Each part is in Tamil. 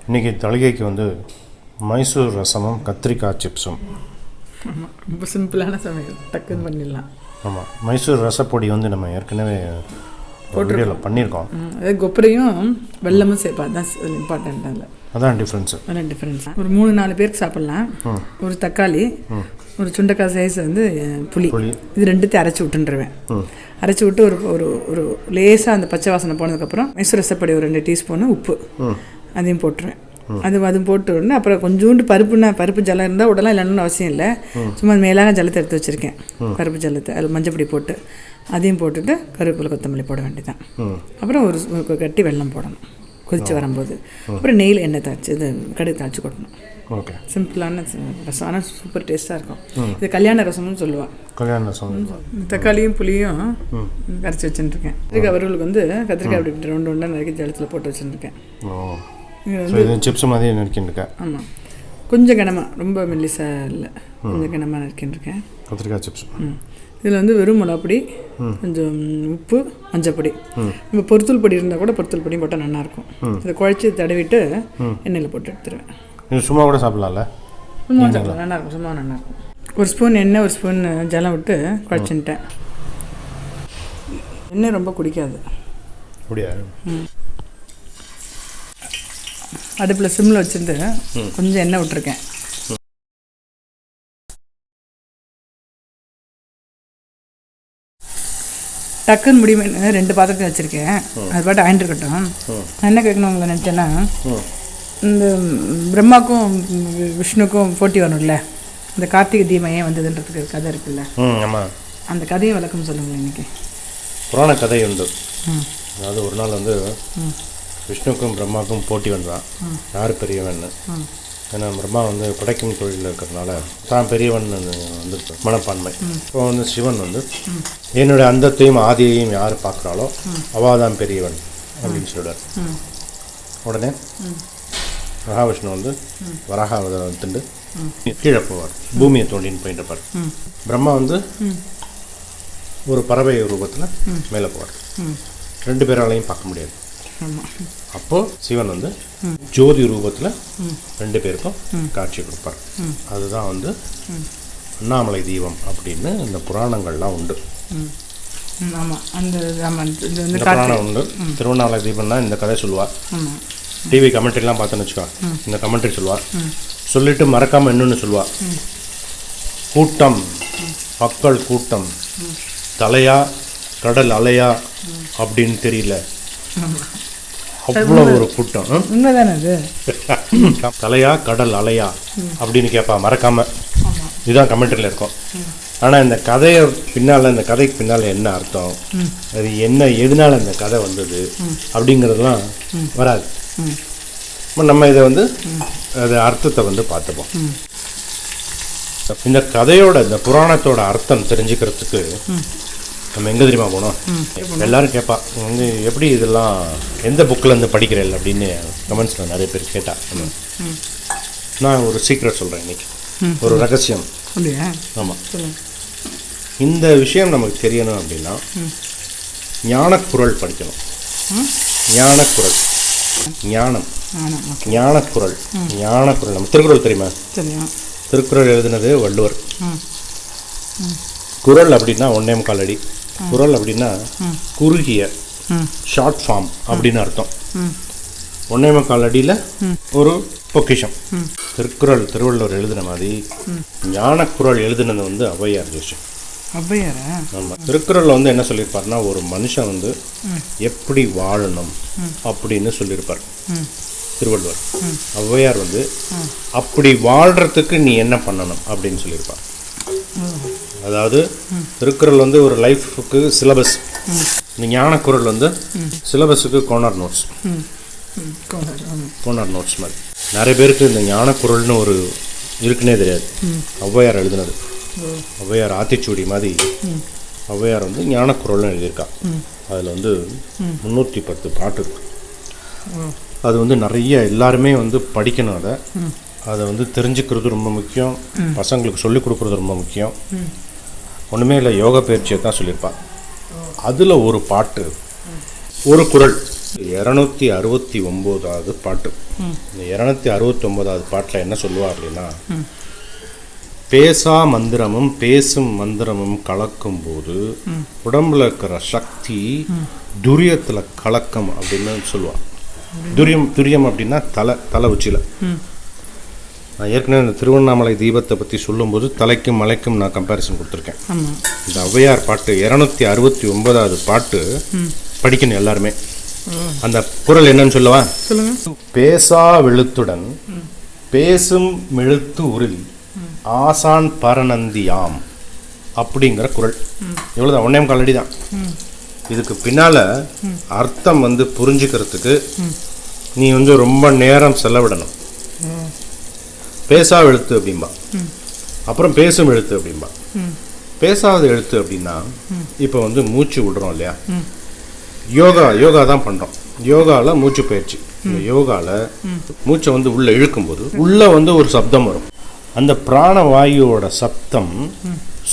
இன்றைக்கி தலிகைக்கு வந்து மைசூர் ரசமும் கத்திரிக்காய் சிப்ஸும். ஆமாம், ரொம்ப சிம்பிளான சமையல், டக்குன்னு பண்ணிடலாம். ஆமாம், மைசூர் ரசப்பொடி வந்து நம்ம ஏற்கனவே வீடியோவில் பண்ணியிருக்கோம். அது கொப்பரையும் வெல்லமும் சேர்ப்பா, அதுதான் இம்பார்ட்டண்ட். அதில் அதான் டிஃப்ரென்ஸு. அதான் டிஃப்ரென்ஸ். ஒரு 3-4 பேருக்கு சாப்பிட்லாம். ஒரு தக்காளி, ஒரு சுண்டைக்காய் சைஸ் வந்து புளி, இது ரெண்டுத்தையும் அரைச்சி விட்டுருவேன். அரைச்சி விட்டு ஒரு ஒரு லேசாக அந்த பச்சை வாசனை போனதுக்கப்புறம் மைசூர் ரசப்பொடி ஒரு 2 டீஸ்பூனு, உப்பு அதையும் போட்டுருவேன். அதுவும் போட்டு உடனே அப்புறம் கொஞ்சோண்டு பருப்பு ஜலம் இருந்தால் விடலாம், இல்லைன்னு அவசியம் இல்லை. சும்மா மேலாக ஜலத்தை எடுத்து வச்சுருக்கேன், பருப்பு ஜலத்தை. அதில் மஞ்சப்பொடி போட்டு அதையும் போட்டுட்டு கருவேப்பிலை கொத்தமல்லி போட வேண்டியதான். அப்புறம் ஒரு கட்டி வெல்லம் போடணும் கொதித்து வரும்போது. அப்புறம் நெய்யில் எண்ணெய் தாய்ச்சி இது கடுகு தாய்ச்சி கொட்டணும். ஓகே, சிம்பிளான ரசம், ஆனால் சூப்பர் டேஸ்ட்டாக இருக்கும். இது கல்யாண ரசம்னு சொல்லுவாள். கல்யாண ரசம் தக்காளியும் புளியும் கரைச்சி வச்சுருக்கேன். கத்திரிக்காய் அவர்களுக்கு வந்து கத்திரிக்காய் அப்படி ரெண்டு ஒன்றா நறுக்கி ஜலத்தில் போட்டு வச்சுருக்கேன். சிப்ஸ் மாதிரி நறுக்கின்றிருக்கேன். ஆமாம், கொஞ்சம் கனமாக, ரொம்ப மெல்லிசாக இல்லை, கொஞ்சம் கனமாக நறுக்கின்றிருக்கேன் கத்திரிக்காய் சிப்ஸ். இதில் வந்து வெறும் மிளகாப்பொடி, கொஞ்சம் உப்பு, மஞ்சப்பொடி. இப்போ பொருத்தூள் பொடி இருந்தால் கூட பொருத்தூள் பொடியும் போட்டால் நல்லாயிருக்கும். இதை குழச்சி தடவிட்டு எண்ணெயில் போட்டு எடுத்துருவேன். இது சும்மா கூட சாப்பிட்லாம்ல? சும்மா சாப்பிடலாம், நல்லாயிருக்கும். சும்மா நல்லாயிருக்கும். ஒரு ஸ்பூன் எண்ணெய், ஒரு ஸ்பூன் ஜலம் விட்டு குழச்சின்ட்டேன். எண்ணெய் ரொம்ப குடிக்காது. அப்படியா? அடுப்பில் சிம்மில் வச்சுருந்து கொஞ்சம் எண்ணெய் விட்டுருக்கேன். டக்குன்னு முடியுமே 2 பாத்திரத்தை வச்சுருக்கேன். அது பாட்டு ஆயிட்டு இருக்கட்டும். நான் என்ன கேட்கணும் உங்களை நினச்சேன்னா, இந்த பிரம்மாக்கும் விஷ்ணுக்கும் போட்டி வரணும்ல, இந்த கார்த்திகை தீபம் ஏன் வந்ததுன்றதுக்கு கதை இருக்குல்ல, அந்த கதையை விளக்கம் சொல்லுங்களேன். இன்றைக்கி புராண கதை உண்டு. அதாவது ஒரு நாள் வந்து விஷ்ணுக்கும் பிரம்மாவுக்கும் போட்டி வந்தான், யார் பெரியவன்னு. ஏன்னா பிரம்மா வந்து படைக்கும் தொழிலில் இருக்கிறதுனால தான் பெரியவன் வந்து மனப்பான்மை. இப்போ வந்து சிவன் வந்து என்னுடைய அந்தத்தையும் ஆதியையும் யார் பார்க்குறாளோ அவள் தான் பெரியவன் அப்படின்னு சொல்லிடுறார். உடனே மகாவிஷ்ணு வந்து வராக வந்துட்டு கீழே போவார், பூமியை தோண்டின்னு போயிட்டு இருப்பார். பிரம்மா வந்து ஒரு பறவை ரூபத்தில் மேலே போவார். 2 பேராலையும் பார்க்க முடியாது. அப்போது சிவன் வந்து ஜோதி ரூபத்தில் 2 பேருக்கும் காட்சி கொடுப்பார். அதுதான் வந்து அண்ணாமலை தீபம் அப்படின்னு இந்த புராணங்கள்லாம் உண்டு. இந்த புராணம் உண்டு. திருவண்ணாமலை தீபம்னா இந்த கதை சொல்லுவாள். டிவி கமெண்ட்ரிலாம் பார்த்தோன்னு வச்சுக்கோ, இந்த கமெண்ட்ரி சொல்லுவாள். சொல்லிட்டு மறக்காமல் இன்னொன்று சொல்லுவாள், கூட்டம், மக்கள் கூட்டம், தலையா கடல் அலையா அப்படின்னு தெரியல, அவ்வளோ ஒரு கூட்டம். தலையா கடல் அலையா அப்படின்னு கேட்பா மறக்காம. இதுதான் கமெண்ட்ரியில் இருக்கும். ஆனால் இந்த கதையை பின்னால், இந்த கதைக்கு பின்னால் என்ன அர்த்தம், அது என்ன, எதனால இந்த கதை வந்தது அப்படிங்கிறதுலாம் வராது. நம்ம இதை வந்து அது அர்த்தத்தை வந்து பார்த்துப்போம். இந்த கதையோட, இந்த புராணத்தோட அர்த்தம் தெரிஞ்சுக்கிறதுக்கு நம்ம எங்கே தெரியுமா போனோம்? எல்லோரும் கேட்பா, வந்து எப்படி இதெல்லாம் எந்த புக்கிலேருந்து படிக்கிறேன் அப்படின்னு கமெண்ட்ஸில் நிறைய பேர் கேட்டா. நான் ஒரு சீக்ரெட் சொல்கிறேன் இன்றைக்கி, ஒரு ரகசியம். ஆமாம், இந்த விஷயம் நமக்கு தெரியணும் அப்படின்னா ஞானக்குறள் படிக்கணும். ஞானக்குறள், ஞானம், ஞானக்குறள். ஞானக்குறள் நம்ம திருக்குறள் தெரியுமா? திருக்குறள் எழுதினது வள்ளுவர். குறள் அப்படின்னா 1.25 அடி. குறள் அப்படின்னா குறுகிய, ஷார்ட் ஃபார்ம் அப்படின்னு அர்த்தம். 1.25 அடியில் ஒரு பொக்கிஷம். திருக்குறள் திருவள்ளுவர் எழுதின மாதிரி ஞானக்குறள் எழுதினது வந்து ஔவையார் ஜோஷம். ஆமாம், திருக்குறளில் வந்து என்ன சொல்லியிருப்பார்னா, ஒரு மனுஷன் வந்து எப்படி வாழணும் அப்படின்னு சொல்லியிருப்பார் திருவள்ளுவர். ஔவையார் வந்து அப்படி வாழ்கிறதுக்கு நீ என்ன பண்ணணும் அப்படின்னு சொல்லியிருப்பார். அதாவது திருக்குறள் வந்து ஒரு லைஃபுக்கு சிலபஸ், இந்த ஞானக்குறள் வந்து சிலபஸுக்கு கோனார் நோட்ஸ். கோனார் நோட்ஸ் மாதிரி நிறைய பேருக்கு இந்த ஞானக்குறள்னு ஒரு இருக்குன்னே தெரியாது. ஔவையார் எழுதினது. ஔவையார் ஆத்திச்சூடி மாதிரி ஔவையார் வந்து ஞானக்குறள்னு எழுதியிருக்கா. அதில் வந்து 310 பாட்டு இருக்கு. அது வந்து நிறைய எல்லாருமே வந்து படிக்கணும். அதை வந்து தெரிஞ்சுக்கிறது ரொம்ப முக்கியம். பசங்களுக்கு சொல்லிக் கொடுக்குறது ரொம்ப முக்கியம். ஒன்றுமே இல்லை, யோகா பயிற்சியை தான் சொல்லியிருப்பாள். அதில் ஒரு பாட்டு, ஒரு குறள் 269வது பாட்டு. இந்த 269வது பாட்டில் என்ன சொல்லுவா அப்படின்னா, பேசா மந்திரமும் பேசும் மந்திரமும் கலக்கும் போது உடம்புல இருக்கிற சக்தி துரியத்தில் கலக்கம் அப்படின்னு சொல்லுவாள். துரியம் அப்படின்னா தலை உச்சியில். நான் ஏற்கனவே இந்த திருவண்ணாமலை தீபத்தை பற்றி சொல்லும்போது தலைக்கும் மலைக்கும் நான் கம்பேரிசன் கொடுத்துருக்கேன். இந்த ஔவையார் பாட்டு 269வது பாட்டு படிக்கணும் எல்லாருமே. அந்த குறள் என்னன்னு சொல்லவா? பேசா வெளுத்துடன் பேசும் மெழுத்து உரில் ஆசான் பரநந்தியாம் அப்படிங்கிற குறள். இவ்வளோதான், 1.25 அடி தான். இதுக்கு பின்னால் அர்த்தம் புரிஞ்சுக்கிறதுக்கு நீ ரொம்ப நேரம் செலவிடணும். பேசா எழுத்து அப்படின்பா, அப்புறம் பேசும் எழுத்து அப்படின்பா. பேசாத எழுத்து அப்படின்னா இப்போ மூச்சு விடுறோம் இல்லையா, யோகா தான் பண்ணுறோம். யோகாவில் மூச்சு பயிற்சி. இந்த யோகாவில் மூச்சை உள்ளே இழுக்கும்போது உள்ளே ஒரு சப்தம் வரும். அந்த பிராணவாயுவோட சப்தம்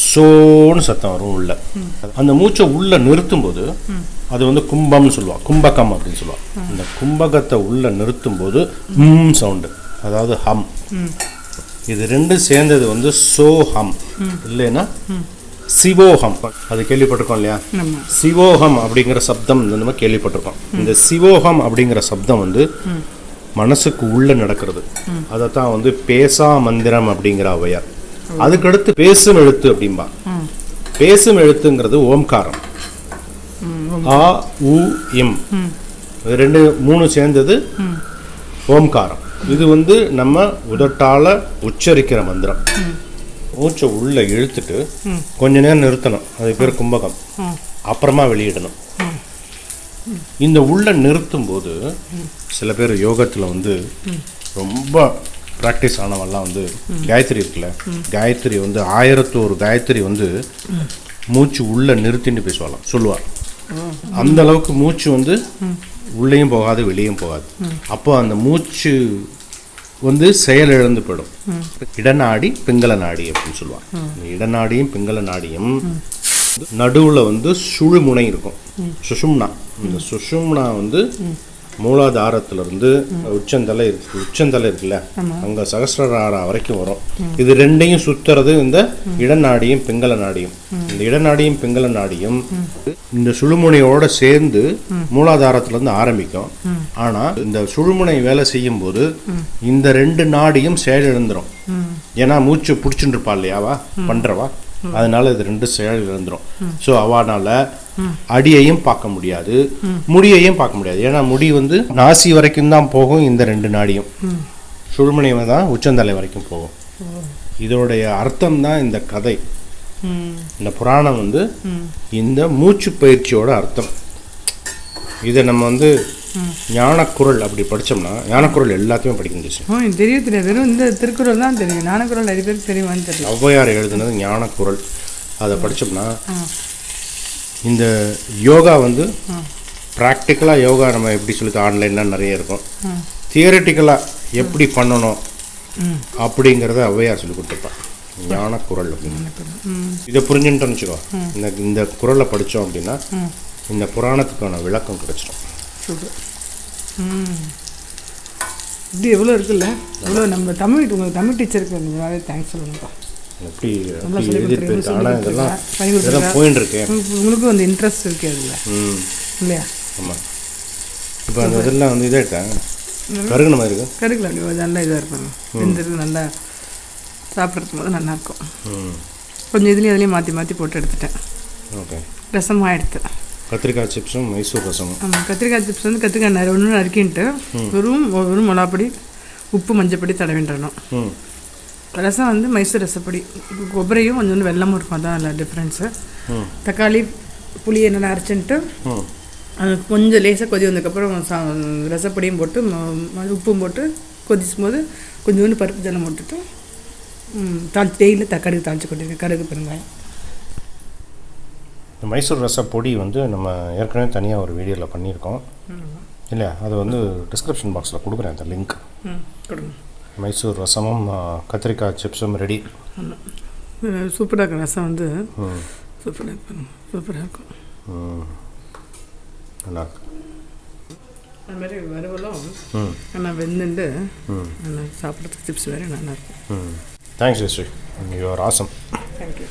சோன்னு சத்தம் வரும் உள்ள. அந்த மூச்சை உள்ளே நிறுத்தும்போது அது கும்பம்னு சொல்லுவாள், கும்பகம் அப்படின்னு சொல்லுவாள். அந்த கும்பகத்தை உள்ளே நிறுத்தும்போது சவுண்டு, அதாவது ஹம். இது ரெண்டும் சேர்ந்தது சோஹம், இல்லைன்னா சிவோகம். அது கேள்விப்பட்டிருக்கோம் இல்லையா? சிவோகம் அப்படிங்கிற சப்தம் நம்ம கேள்விப்பட்டிருக்கோம். இந்த சிவோகம் அப்படிங்கிற சப்தம் மனசுக்கு உள்ள நடக்கிறது. அதைத்தான் பேசா மந்திரம் அப்படிங்கிற ஔவையார். அதுக்கடுத்து பேசும் எழுத்து அப்படின்பா. பேசும் எழுத்துங்கிறது ஓம்காரம். ஆ உ இம், 2 3 சேர்ந்தது ஓம்காரம். இது நம்ம உதட்டால உச்சரிக்கிற மந்திரம். மூச்சை உள்ள இழுத்துட்டு கொஞ்ச நேரம் நிறுத்தணும், அது பேர் கும்பகம். அப்புறமா வெளியிடணும். இந்த உள்ள நிறுத்தும் போது சில பேர் யோகத்தில் ரொம்ப ப்ராக்டிஸ் ஆனவெல்லாம் காயத்ரி இருக்குல்ல, காயத்ரி 1001 காயத்ரி மூச்சு உள்ள நிறுத்தின்னு பேசுவாளாம், சொல்லுவாள். அந்த அளவுக்கு மூச்சு உள்ளேயும் போகாது வெளியும் போகாது. அப்போ அந்த மூச்சு செயல் இழந்து போயிடும். இடநாடி பிங்கள நாடி அப்படின்னு சொல்லுவாங்க. இடநாடியும் பிங்கள நாடியும் நடுவில் சுழுமுனை இருக்கும், சுஷும்னா. இந்த சுஷும்னா மூலாதாரத்திலிருந்து உச்சந்தலை இருக்குல்ல, அங்கே சகஸ்ரநாரா வரைக்கும் வரும். இது ரெண்டையும் சுத்துறது இந்த இடநாடியும் பிங்கள நாடியும். இந்த இடநாடியும் பிங்கள நாடியும் இந்த சுழுமுனையோட சேர்ந்து மூலாதாரத்திலிருந்து ஆரம்பிக்கும். ஆனால் இந்த சுழுமுனை வேலை செய்யும் போது இந்த 2 நாடியும் செயலிழந்துடும். ஏன்னா மூச்சு பிடிச்சுட்டு இருப்பா இல்லையாவா பண்றவா, அதனால இது 2 செயல் இழந்துடும். ஸோ அவனால அடியையும் பார்க்க முடியாது, முடியையும் பார்க்க முடியாது. ஏன்னா முடி நாசி வரைக்கும் தான் போகும். இந்த 2 நாடியும் சுழுமுனை தான் உச்சந்தலை வரைக்கும் போகும். இதோடைய அர்த்தம் தான் இந்த கதை. இந்த புராணம் இந்த மூச்சு பயிற்சியோட அர்த்தம். இதை நம்ம ஞானக்குறள் அப்படி படித்தோம்னா, ஞானக்குறள் எல்லாத்தையும் படிக்க முடியும். தெரியாது, வெறும் இந்த திருக்குறள் தான் தெரியும். ஞானக்குறள் நிறைய பேருக்கு தெரியுமான்னு தெரியும். ஔவையார் எழுதுனது ஞானக்குறள். அதை படித்தோம்னா இந்த யோகா ப்ராக்டிக்கலாக யோகா நம்ம எப்படி சொல்லி ஆன்லைன்லாம் நிறைய இருக்கும். தியரட்டிக்கலாக எப்படி பண்ணணும் அப்படிங்கிறத ஔவையார் சொல்லி கொடுத்துருப்பான். ஞானக்குறள் அப்படின்னு இதை புரிஞ்சுட்டோன்னு வச்சுக்கோ. இந்த குறளை படித்தோம் அப்படின்னா இந்த புராணத்துக்கான விளக்கம் கிடைச்சிடும். இப்படி எவ்வளோ இருக்குல்ல, எவ்வளோ நம்ம உங்கள் தமிழ் டீச்சருக்கு நிறைய தேங்க்ஸ் சொல்லணும்ப்பா. எப்படி எழுதிட்டு ஆனால் இதெல்லாம் போயின்னு இருக்கேன். உங்களுக்கும் அந்த இன்ட்ரெஸ்ட் இருக்கு அதில் இல்லையா? ஆமாம். இப்போ அந்த இதெல்லாம் இதாகிட்டாங்க, கருகுன மாதிரி இருக்கும். கருகல அப்படி நல்லா இதாக இருப்பாங்க. வெந்திருக்கு, நல்லா சாப்பிட்றதுக்கு போது நல்லாயிருக்கும். கொஞ்சம் இதுலேயும் மாற்றி மாற்றி போட்டு எடுத்துட்டேன். ஓகே. ரசமாக எடுத்தேன். கத்திரிக்காய் சிப்ஸும் மைசூர் ரசமும். ஆமாம், கத்திரிக்காய் சிப்ஸ் கத்திரிக்காய் ஒன்று நறுக்கின்ட்டு வெறும் மிளகாப்பொடி உப்பு மஞ்சப்பொடி தடவின்றணும். ரசம் மைசூர் ரசப்பொடி, கொಬ್ಬரியும் கொஞ்சம் வெல்லமும் இருக்கும், அதான் இல்லை டிஃப்ரென்ஸு. தக்காளி புளியை நல்லா அரைச்சின்ட்டு கொஞ்சம் லேசாக கொதி வந்ததுக்கப்புறம் ரசப்பொடியும் போட்டு உப்பும் போட்டு கொதிச்சும் போது கொஞ்சோண்டு பருப்பு ஜலம் போட்டுட்டு டெய்லியில் தக்காளி தாளித்து கொட்டிருக்கேன், கடுகு பெருங்காயம். இந்த மைசூர் ரச பொடி நம்ம ஏற்கனவே தனியாக ஒரு வீடியோவில் பண்ணியிருக்கோம் இல்லையா? அது டிஸ்கிரிப்ஷன் பாக்ஸில் கொடுக்குறேன் அந்த லிங்க். கொடுங்க. மைசூர் ரசமும் கத்திரிக்காய் சிப்ஸும் ரெடி. சூப்பராக இருக்கும் ரசம் சூப்பராக இருக்கும். நல்லாயிருக்கு. அது மாதிரி வறுவலும் நல்லா வெந்துண்டு நல்லா சாப்பிட்றதுக்கு சிப்ஸ் வேறு நல்லாயிருக்கும். Thanks Sri. Your awesome. Thank you.